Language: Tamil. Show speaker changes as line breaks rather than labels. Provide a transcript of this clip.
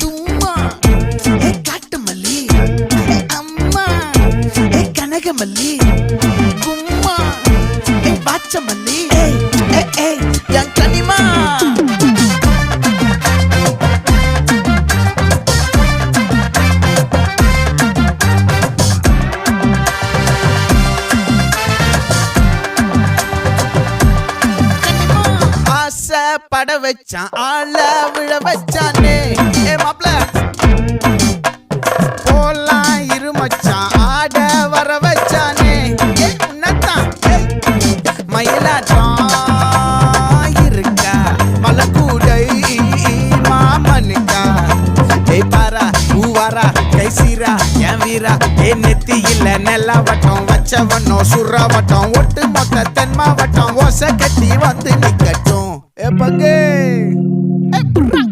தும்மா ஏ காட்டு மல்லி ஏ அம்மா ஏ கனகமல்லி கும்மா ஏ பாச்ச மல்லி ஏய் ஏய் ஏய் என் கனிமா பட வச்சான் ஆள விழ வச்சானே ஏ மாப்ள போலாம் இருமச்சான் ஆட வர வச்சானே ஏ உன்னத்தான் மயிலாட்டம் இருக்கா மலக்கூடை மாமனுக்கா ஏய் பாரா பூவாரா கைசீரா என் வீரா ஏ நெத்தி இல்ல நெல்லா வட்டம் வச்சவனோ சுறா வட்டம் ஒட்டு மொத்த தென் மாவட்டம் ஓசை கட்டி வந்து நிக்கட்டும் ஏ பங்கே